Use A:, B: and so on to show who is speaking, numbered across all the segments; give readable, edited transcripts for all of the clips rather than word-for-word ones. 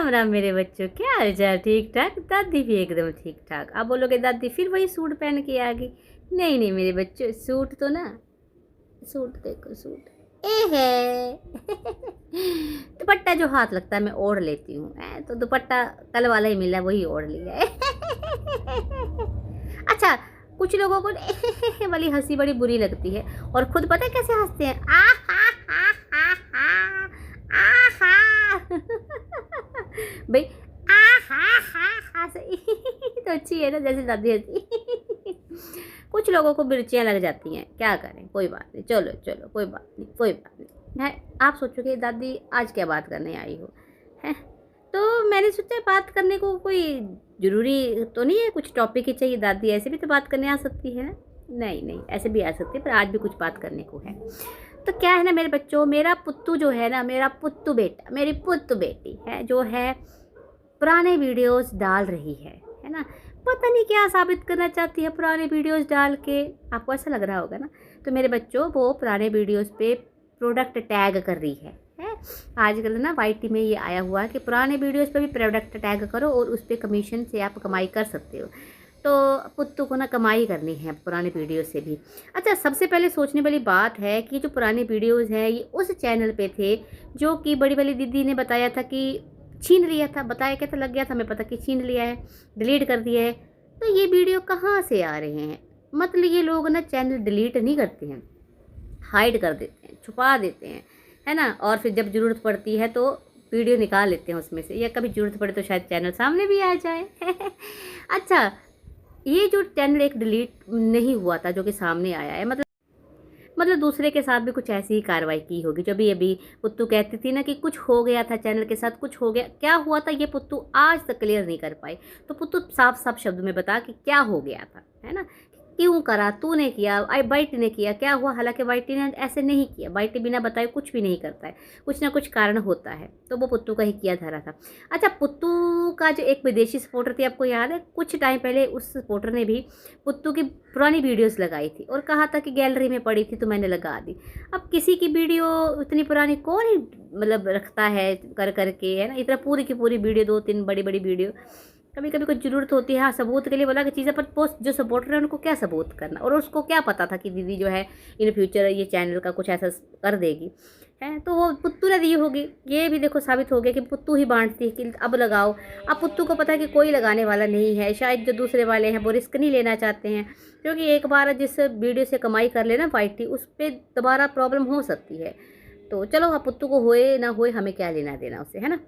A: राम राम मेरे बच्चों, क्या हाल चाल? ठीक ठाक? दादी भी एकदम ठीक ठाक। आप बोलोगे दादी फिर वही सूट पहन के आ गई? नहीं नहीं मेरे बच्चों, सूट तो ना, सूट देखो सूट ए है। दुपट्टा जो हाथ लगता है मैं ओढ़ लेती हूँ। तो दुपट्टा कल वाला ही मिला, वही ओढ़ लिया है। अच्छा, कुछ लोगों को वाली हंसी बड़ी बुरी लगती है और खुद पता है कैसे हंसते हैं? आ हा हा हा हा आ हा। भाई आ हा हा हा से तो अच्छी है ना, जैसे दादी हंसी। कुछ लोगों को मिर्चियाँ लग जाती हैं, क्या करें, कोई बात नहीं, चलो चलो कोई बात नहीं, कोई बात नहीं है। आप सोचोगे दादी आज क्या बात करने आई हो, हैं? तो मैंने सोचा बात करने को कोई ज़रूरी तो नहीं है, कुछ टॉपिक ही चाहिए। दादी ऐसे भी तो बात करने आ सकती है ना? नहीं नहीं, ऐसे भी आ सकती है, पर आज भी कुछ बात करने को है। तो क्या है ना मेरे बच्चों, मेरा पुत्तू जो है ना, मेरा पुत्तू बेटा, मेरी पुत्तू बेटी है जो है, पुराने वीडियोस डाल रही है ना? पता नहीं क्या साबित करना चाहती है पुराने वीडियोस डाल के। आपको ऐसा लग रहा होगा ना? तो मेरे बच्चों, वो पुराने वीडियोस पे प्रोडक्ट टैग कर रही है। आजकल ना वाईटी में ये आया हुआ है कि पुराने वीडियोस पे भी प्रोडक्ट टैग करो और उस पर कमीशन से आप कमाई कर सकते हो। तो पुत्तू को ना कमाई करनी है पुराने वीडियो से भी। अच्छा, सबसे पहले सोचने वाली बात है कि जो पुराने वीडियोस हैं ये उस चैनल पे थे जो कि बड़ी वाली दीदी ने बताया था कि छीन लिया था। बताया क्या था, लग गया था मैं पता कि छीन लिया है, डिलीट कर दिया है। तो ये वीडियो कहाँ से आ रहे हैं? मतलब ये लोग ना चैनल डिलीट नहीं करते हैं, हाइड कर देते हैं, छुपा देते हैं, है ना? और फिर जब ज़रूरत पड़ती है तो वीडियो निकाल लेते हैं उसमें से, या कभी ज़रूरत पड़े तो शायद चैनल सामने भी आ जाए। अच्छा, ये जो चैनल एक डिलीट नहीं हुआ था जो कि सामने आया है, मतलब दूसरे के साथ भी कुछ ऐसी ही कार्रवाई की होगी। जो भी अभी पुत्तू कहती थी ना कि कुछ हो गया था चैनल के साथ, कुछ हो गया, क्या हुआ था ये पुत्तू आज तक क्लियर नहीं कर पाई। तो पुत्तू साफ साफ शब्द में बता कि क्या हो गया था, है ना? क्यों करा, तूने किया, बाइटी ने किया, क्या हुआ? हालांकि बाइटी ने ऐसे नहीं किया, बाइटी बिना बताए कुछ भी नहीं करता है, कुछ ना कुछ कारण होता है। तो वो पुत्तू का ही किया धरा था। अच्छा, पुत्तू का जो एक विदेशी सपोर्टर थी, आपको याद है? कुछ टाइम पहले उस सपोर्टर ने भी पुत्तू की पुरानी वीडियोस लगाई थी और कहा था कि गैलरी में पड़ी थी तो मैंने लगा दी। अब किसी की वीडियो इतनी पुरानी कौन ही मतलब रखता है कर करके, है ना? इतना पूरी की पूरी वीडियो, 2-3 बड़ी बड़ी वीडियो। कभी कभी कुछ ज़रूरत होती है, हाँ, सबूत के लिए बोला कि चीज़ें, पर पोस्ट जो सपोर्टर है उनको क्या सबूत करना, और उसको क्या पता था कि दीदी जो है इन फ्यूचर ये चैनल का कुछ ऐसा कर देगी, है? तो वो पुत्तू ने दी होगी। ये भी देखो साबित हो गया कि पुत्तू ही बांटती है कि अब लगाओ। अब पुत्तू को पता है कि कोई लगाने वाला नहीं है, शायद जो दूसरे वाले हैं वो रिस्क नहीं लेना चाहते हैं, क्योंकि एक बार जिस वीडियो से कमाई कर लेना वाईटी, उस पर दोबारा प्रॉब्लम हो सकती है। तो चलो, अब पुत्तू को होए ना होए, हमें क्या लेना देना उससे, है ना?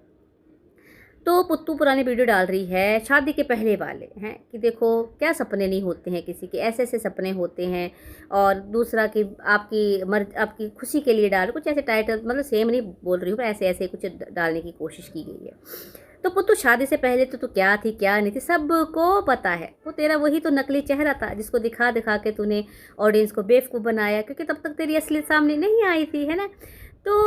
A: तो पुत्तू पुरानी वीडियो डाल रही है शादी के पहले वाले हैं कि देखो क्या सपने नहीं होते हैं किसी के, ऐसे ऐसे सपने होते हैं। और दूसरा कि आपकी खुशी के लिए डाल, कुछ ऐसे टाइटल, मतलब सेम नहीं बोल रही हूँ, पर ऐसे ऐसे कुछ डालने की कोशिश की गई है। तो पुत्तू, शादी से पहले तो तू क्या थी क्या नहीं थी सबको पता है। वो तेरा वही तो नकली चेहरा था जिसको दिखा दिखा के तूने ऑडियंस को बेवकूफ़ बनाया, क्योंकि तब तक तेरी असलियत सामने नहीं आई थी, है ना? तो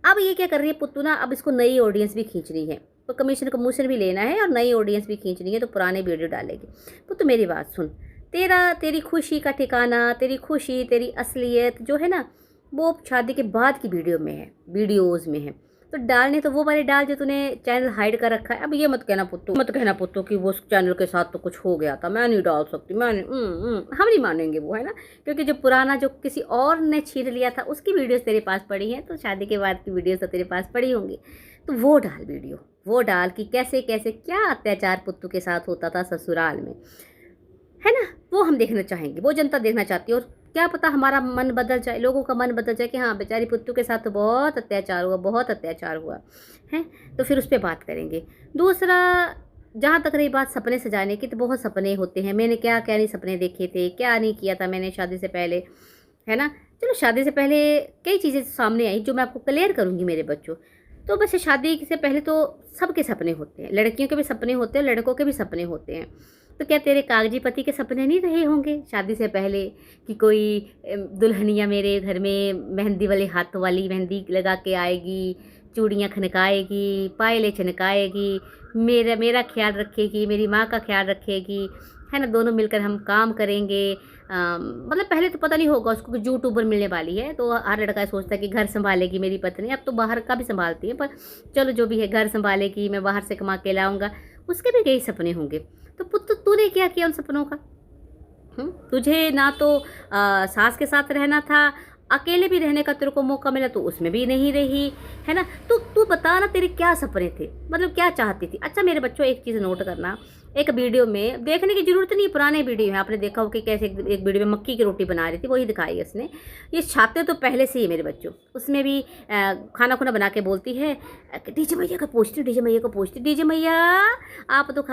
A: अब ये क्या कर रही है पुत्तू ना, अब इसको नई ऑडियंस भी खींचनी है, तो कमीशन भी लेना है और नई ऑडियंस भी खींचनी है, तो पुराने वीडियो डालेगी। पुत्तू मेरी बात सुन, तेरी खुशी का ठिकाना, तेरी खुशी, तेरी असलियत जो है ना, वो शादी के बाद की वीडियोज़ में है। तो डालने तो वो वाले डाल जो तूने चैनल हाइड कर रखा है। अब ये मत कहना पुत्तू कि वो चैनल के साथ तो कुछ हो गया था, मैं नहीं डाल सकती, हम नहीं मानेंगे वो, है ना? क्योंकि जो पुराना जो किसी और ने छीन लिया था उसकी वीडियोस तेरे पास पड़ी हैं, तो शादी के बाद की वीडियोस तो तेरे पास पड़ी होंगी। तो वो डाल वीडियो, वो डाल कि कैसे कैसे क्या अत्याचार पुत्तू के साथ होता था ससुराल में, है ना? वो हम देखना चाहेंगे, वो जनता देखना चाहती है। और क्या पता हमारा मन बदल जाए, लोगों का मन बदल जाए कि हाँ बेचारी पुत्तू के साथ तो बहुत अत्याचार हुआ, बहुत अत्याचार हुआ है। तो फिर उस पर बात करेंगे। दूसरा, जहाँ तक रही बात सपने सजाने की, तो बहुत सपने होते हैं। मैंने क्या क्या नहीं सपने देखे थे, क्या नहीं किया था मैंने शादी से पहले, है ना? चलो, शादी से पहले कई चीज़ें सामने आई जो मैं आपको क्लियर करूँगी मेरे बच्चों। तो बस शादी से पहले तो सबके सपने होते हैं, लड़कियों के भी सपने होते हैं, लड़कों के भी सपने होते हैं। तो क्या तेरे कागजी पति के सपने नहीं रहे होंगे शादी से पहले कि कोई दुल्हनिया मेरे घर में मेहंदी वाले हाथों वाली मेहंदी लगा के आएगी, चूड़ियाँ खनकाएगी, पायलें छनकाएगी, मेरा मेरा ख्याल रखेगी, मेरी माँ का ख्याल रखेगी, है ना, दोनों मिलकर हम काम करेंगे। मतलब पहले तो पता नहीं होगा उसको कि यूट्यूबर मिलने वाली है, तो हर लड़का सोचता है कि घर संभालेगी मेरी पत्नी। अब तो बाहर का भी संभालती है, पर चलो जो भी है, घर संभालेगी, मैं बाहर से कमा के लाऊंगा, उसके भी यही सपने होंगे। तो पुत्र तूने क्या किया उन सपनों का? तुझे ना तो सास के साथ रहना था, अकेले भी रहने का तेरे को मौका मिला तो उसमें भी नहीं रही, है ना। तो तू बता ना, तेरे क्या सपने थे, मतलब क्या चाहती थी? अच्छा मेरे बच्चों, एक चीज़ नोट करना, एक वीडियो में देखने की जरूरत नहीं, पुराने वीडियो है, आपने देखा हो कि कैसे एक वीडियो में मक्की की रोटी बना रही थी, वही दिखाई है उसने। ये छाते तो पहले से ही मेरे बच्चों, उसमें भी खाना खुना बना के बोलती है, डीजे मैया को पूछती, डीजे मैया को पूछती, डीजे मैया आप तो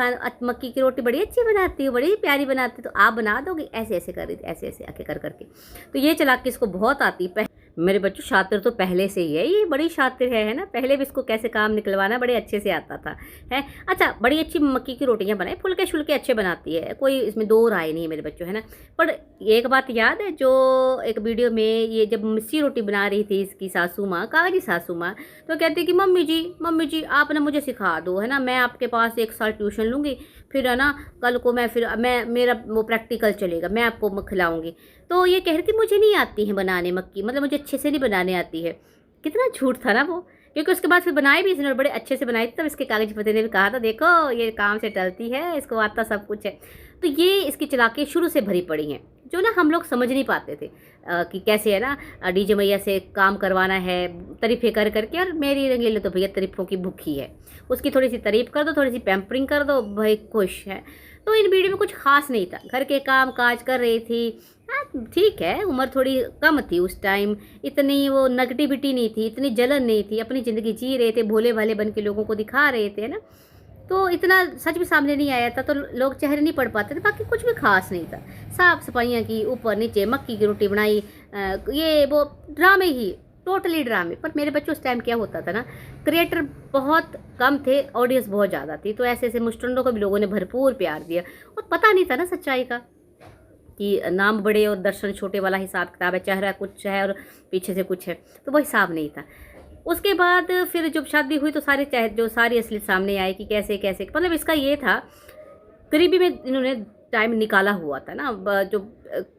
A: मक्की की रोटी बड़ी अच्छी बनाती हो, बड़ी प्यारी बनाती, तो आप बना दोगे? ऐसे ऐसे कर रही थी, ऐसे ऐसे आके कर करके। तो ये चालाकी इसको बहुत आती है। मेरे बच्चों शातिर तो पहले से ही है, ये बड़ी शातिर है ना। पहले भी इसको कैसे काम निकलवाना बड़े अच्छे से आता था, है। अच्छा बड़ी अच्छी मक्की की रोटियां बनाए, फुलके शुलके अच्छे बनाती है, कोई इसमें दो राय नहीं है मेरे बच्चों, है ना। पर एक बात याद है, जो एक वीडियो में ये जब मिस्सी रोटी बना रही थी इसकी सासू माँ, कागजी सासू माँ, तो कहती कि मम्मी जी आप ना मुझे सिखा दो, है ना, मैं आपके पास 1 साल ट्यूशन लूँगी, फिर है ना कल को मैं मेरा वो प्रैक्टिकल चलेगा, मैं आपको खिलाऊंगी। तो ये कह रही थी मुझे नहीं आती है बनाने मक्की, मतलब मुझे अच्छे से नहीं बनाने आती है। कितना झूठ था ना वो, क्योंकि उसके बाद फिर बनाई भी इसने, बड़े अच्छे से बनाई थी। तब इसके कागज पति ने भी कहा था देखो ये काम से टलती है, इसको आता सब कुछ है। तो ये इसकी चालाकी शुरू से भरी पड़ी हैं, जो ना हम लोग समझ नहीं पाते थे कि कैसे है ना डीजे मैया से काम करवाना है, तारीफें कर करके। और मेरी रंगीले तो भैया तारीफों की भूखी है, उसकी थोड़ी सी तारीफ कर दो, थोड़ी सी पैम्परिंग कर दो, भाई खुश है। तो इन वीडियो में कुछ खास नहीं था, घर के काम काज कर रही थी। हाँ ठीक है, उम्र थोड़ी कम थी उस टाइम, इतनी वो नेगेटिविटी नहीं थी, इतनी जलन नहीं थी, अपनी ज़िंदगी जी रहे थे, भोले भाले बन के लोगों को दिखा रहे थे ना। तो इतना सच भी सामने नहीं आया था, तो लोग चेहरे नहीं पढ़ पाते थे। बाकी कुछ भी खास नहीं था, साफ सफाइयाँ की, ऊपर नीचे मक्की की रोटी बनाई, ये वो ड्रामे ही, टोटली ड्रामे। पर मेरे बच्चों उस टाइम क्या होता था ना, क्रिएटर बहुत कम थे, ऑडियंस बहुत ज़्यादा थी, तो ऐसे ऐसे मुस्टंडों को भी लोगों ने भरपूर प्यार दिया। और पता नहीं था ना सच्चाई का, कि नाम बड़े और दर्शन छोटे वाला हिसाब किताब है, चेहरा कुछ है और पीछे से कुछ है, तो वो हिसाब नहीं था। उसके बाद फिर जब शादी हुई तो सारी असलियत सामने आई कि कैसे कैसे, मतलब इसका ये था, गरीबी में इन्होंने टाइम निकाला हुआ था ना, जो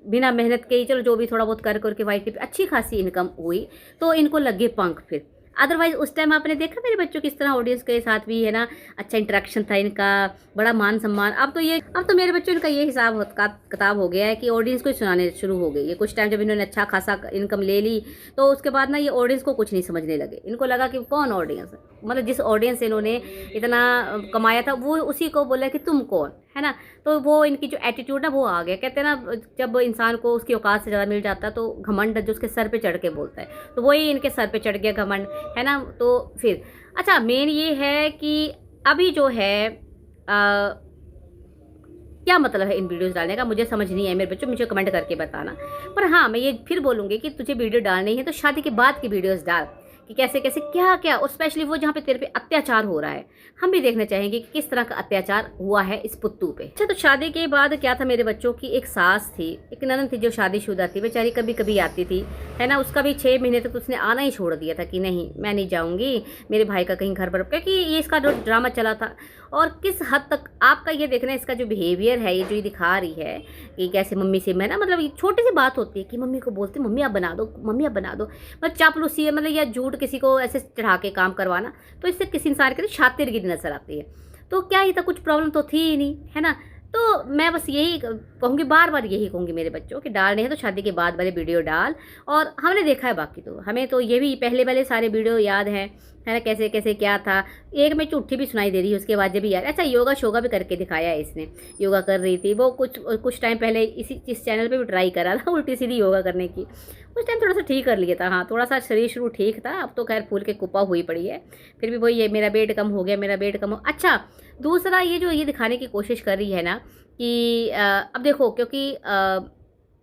A: बिना मेहनत के ही चलो जो भी थोड़ा बहुत कर करके वाइफ अच्छी खासी इनकम हुई, तो इनको लगे पंख फिर। अदरवाइज उस टाइम आपने देखा मेरे बच्चों किस तरह ऑडियंस के साथ भी है ना अच्छा इंटरेक्शन था इनका, बड़ा मान सम्मान। अब तो मेरे बच्चों इनका ये हिसाब किताब हो गया है कि ऑडियंस को ही सुनाने शुरू हो गई है। कुछ टाइम जब इन्होंने अच्छा खासा इनकम ले ली, तो उसके बाद ना ये ऑडियंस को कुछ नहीं समझने लगे। इनको लगा कि कौन ऑडियंस, मतलब जिस ऑडियंस से इन्होंने इतना कमाया था वो उसी को बोला कि तुम कौन, है ना। तो वो इनकी जो एटीट्यूड ना वो आ गया। कहते हैं ना जब इंसान को उसकी औकात से ज़्यादा मिल जाता है तो घमंड जो उसके सर पे चढ़ के बोलता है, तो वही इनके सर पे चढ़ गया घमंड, है ना। तो फिर अच्छा मेन ये है कि अभी जो है क्या मतलब है इन वीडियोस डालने का, मुझे समझ नहीं है मेरे बच्चों, मुझे कमेंट करके बताना। पर हाँ मैं ये फिर बोलूँगी कि तुझे वीडियो डालनी है तो शादी के बाद की वीडियोस डाल, कि कैसे कैसे क्या क्या, और स्पेशली वो जहाँ पे तेरे पे अत्याचार हो रहा है, हम भी देखना चाहेंगे कि किस तरह का अत्याचार हुआ है इस पुत्तू पे। अच्छा तो शादी के बाद क्या था मेरे बच्चों की, एक सास थी, एक ननद थी जो शादीशुदा थी, बेचारी कभी कभी आती थी, है ना। उसका भी 6 महीने तक उसने आना ही छोड़ दिया था कि नहीं मैं नहीं जाऊँगी, मेरे भाई का कहीं घर पर, क्योंकि ये इसका जो ड्रामा चला था। और किस हद तक आपका ये देखना, इसका जो बिहेवियर है, ये जो ये दिखा रही है कि कैसे मम्मी से मैं ना, मतलब छोटी सी बात होती है कि मम्मी को बोलते मम्मी आप बना दो, मम्मी आप बना दो, मतलब चापलूसी है, मतलब या झूठ किसी को ऐसे चढ़ा के काम करवाना, तो इससे किसी इंसान के लिए शातिरगिरी नजर आती है। तो क्या ही था, कुछ प्रॉब्लम तो थी ही नहीं, है ना। तो मैं बस यही कहूँगी, बार बार यही कहूँगी मेरे बच्चों कि डालने हैं तो शादी के बाद वाले वीडियो डाल। और हमने देखा है, बाकी तो हमें तो ये भी पहले वाले सारे वीडियो याद हैं, है ना, कैसे कैसे क्या था। एक में झूठी भी सुनाई दे रही है उसके बाद जब भी यार। अच्छा योगा शोगा भी करके दिखाया है इसने, योगा कर रही थी वो कुछ टाइम पहले इस चैनल पे भी ट्राई करा था उल्टी सीधी योगा करने की। उस टाइम थोड़ा सा ठीक कर लिया था, हाँ थोड़ा सा शरीर शुरू ठीक था, अब तो खैर फूल के कुप्पा हुई पड़ी है। फिर भी वही ये मेरा वेट कम हो गया, मेरा वेट कम हो। अच्छा दूसरा ये जो ये दिखाने की कोशिश कर रही है ना कि अब देखो, क्योंकि जो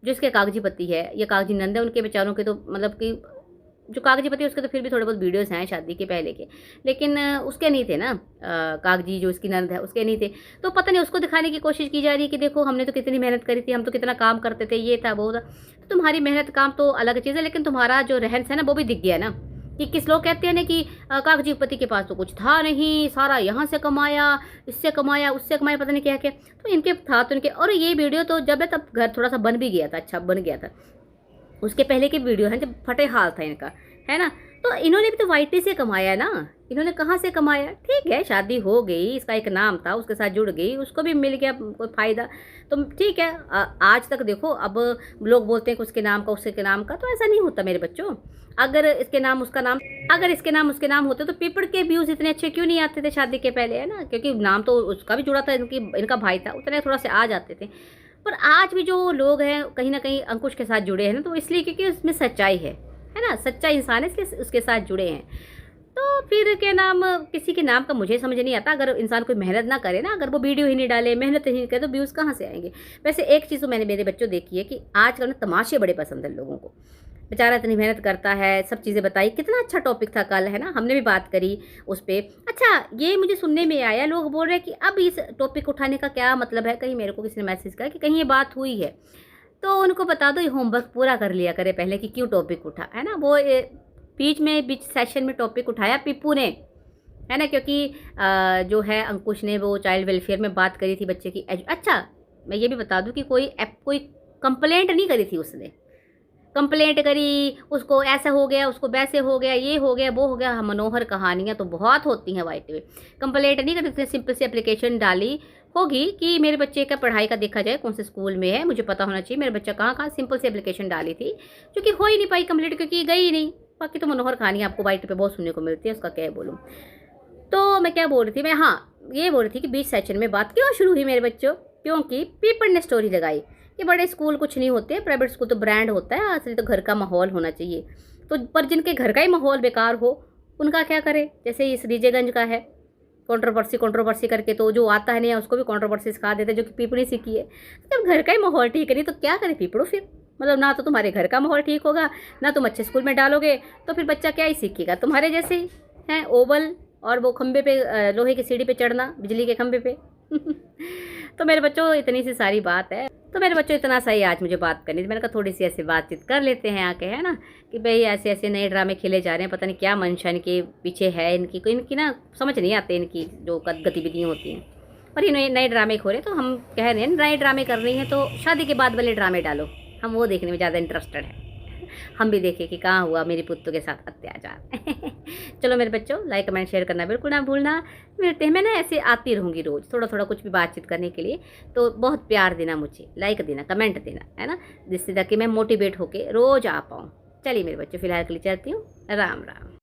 A: इसके कागजी पति है या कागजी नंद है, उनके बेचारों के तो मतलब कि जो कागजी पति है उसके तो फिर भी थोड़े बहुत वीडियोस हैं शादी के पहले के, लेकिन उसके नहीं थे ना, कागजी जो इसकी नंद है उसके नहीं थे। तो पता नहीं उसको दिखाने की कोशिश की जा रही है कि देखो हमने तो कितनी मेहनत करी थी, हम तो कितना काम करते थे, ये था वो था। तो तुम्हारी मेहनत काम तो अलग चीज़ है, लेकिन तुम्हारा जो रहन सहन है वो भी दिख गया ना, कि किस लोग कहते हैं ना कि कागजीपति के पास तो कुछ था नहीं, सारा यहाँ से कमाया, इससे कमाया, उससे कमाया, पता नहीं क्या क्या। तो इनके था तो इनके, और ये वीडियो तो जब है तब घर थोड़ा सा बन भी गया था, अच्छा बन गया था। उसके पहले की वीडियो है जब फटे हाल था इनका, है ना। तो इन्होंने भी तो वाईटी से कमाया ना, इन्होंने कहाँ से कमाया। ठीक है, शादी हो गई, इसका एक नाम था, उसके साथ जुड़ गई, उसको भी मिल गया कोई फ़ायदा, तो ठीक है। आज तक देखो, अब लोग बोलते हैं कि उसके नाम का, उसके नाम का, तो ऐसा नहीं होता मेरे बच्चों। अगर इसके नाम उसका नाम, अगर इसके नाम उसके नाम होते तो पीपड़ के व्यूज़ इतने अच्छे क्यों नहीं आते थे शादी के पहले, है ना। क्योंकि नाम तो उसका भी जुड़ा था, इनका भाई था, उतने थोड़ा से आ जाते थे। पर आज भी जो लोग हैं कहीं ना कहीं अंकुश के साथ जुड़े हैं ना, तो इसलिए क्योंकि उसमें सच्चाई है ना, सच्चा इंसान है इसलिए उसके साथ जुड़े हैं। तो फिर क्या नाम, किसी के नाम का मुझे समझ नहीं आता। अगर इंसान कोई मेहनत ना करे ना, अगर वो वीडियो ही नहीं डाले, मेहनत ही नहीं करे, तो व्यूज़ कहाँ से आएंगे। वैसे एक चीज़ तो मैंने मेरे बच्चों देखी है कि आजकल ना तमाशे बड़े पसंद है लोगों को। बेचारा इतनी मेहनत करता है, सब चीज़ें बताई, कितना अच्छा टॉपिक था कल, है ना, हमने भी बात करी उस पर। अच्छा, ये मुझे सुनने में आया, लोग बोल रहे हैं कि अब इस टॉपिक उठाने का क्या मतलब है। कहीं मेरे को किसी ने मैसेज किया कि कहीं ये बात हुई है, तो उनको बता दो ये होमवर्क पूरा कर लिया करे पहले कि क्यों टॉपिक उठा, है ना। वो बीच सेशन में टॉपिक उठाया पीपू ने, है ना, क्योंकि जो है अंकुश ने वो चाइल्ड वेलफेयर में बात करी थी बच्चे की अच्छा, मैं ये भी बता दूं कि कोई कंप्लेंट नहीं करी थी उसने। कंप्लेंट करी, उसको ऐसा हो गया, उसको वैसे हो गया, ये हो गया, वो हो गया, मनोहर कहानियाँ तो बहुत होती हैं वाईटी में। कंप्लेंट नहीं करी, उसने सिंपल सी एप्लीकेशन डाली होगी कि मेरे बच्चे का पढ़ाई का देखा जाए, कौन से स्कूल में है, मुझे पता होना चाहिए मेरा बच्चा कहाँ कहाँ, सिंपल सी एप्लीकेशन डाली थी, क्योंकि हो ही नहीं पाई कंप्लीट, क्योंकि गई ही नहीं। बाकी तो मनोहर कहानियाँ आपको वाईटी पे बहुत सुनने को मिलती है, उसका क्या बोलूँ। तो मैं क्या बोल रही थी, मैं हाँ ये बोल रही थी कि बीच सेशन में बात क्यों शुरू हुई मेरे बच्चों, क्योंकि पीपल ने स्टोरी लगाई कि बड़े स्कूल कुछ नहीं होते, प्राइवेट स्कूल तो ब्रांड होता है, असली तो घर का माहौल होना चाहिए। तो पर जिनके घर का ही माहौल बेकार हो उनका क्या करे, जैसे इस रीजेगंज का है, कंट्रोवर्सी करके तो जो आता है नहीं उसको भी कंट्रोवर्सी सिखा देते, जो कि पीपड़ी सीखी है। जब घर का ही माहौल ठीक नहीं तो क्या करे पीपड़ो फिर, मतलब ना तो तुम्हारे घर का माहौल ठीक होगा, ना तुम अच्छे स्कूल में डालोगे, तो फिर बच्चा क्या ही सीखेगा, तुम्हारे जैसे ही हैं ओवल और वो खंबे पे, लोहे की सीढ़ी पे चढ़ना, बिजली के खंबे पे। तो मेरे बच्चों इतनी सी सारी बात है, तो मेरे बच्चों इतना सही आज मुझे बात करनी थी, मैंने कहा थोड़ी सी ऐसी बातचीत कर लेते हैं आके, है ना, कि भाई ऐसे ऐसे नए ड्रामे खेले जा रहे हैं, पता नहीं क्या मंशा इनके पीछे है, इनकी ना समझ नहीं आते इनकी जो गतिविधियाँ होती हैं। पर ये नए ड्रामे खोले, तो हम कह रहे हैं नए ड्रामे कर रही हैं, तो शादी के बाद वाले ड्रामे डालो, हम वो देखने में ज़्यादा इंटरेस्टेड है। हम भी देखें कि कहाँ हुआ मेरी पुत्र के साथ अत्याचार। चलो मेरे बच्चों, लाइक कमेंट शेयर करना बिल्कुल ना भूलना। मिलते हैं, मैं ना ऐसे आती रहूँगी रोज़, थोड़ा थोड़ा कुछ भी बातचीत करने के लिए, तो बहुत प्यार देना, मुझे लाइक देना, कमेंट देना, है ना, जिससे ताकि मैं मोटिवेट होकर रोज़ आ पाऊँ। चलिए मेरे बच्चों, फिलहाल के लिए चलती हूँ, राम राम।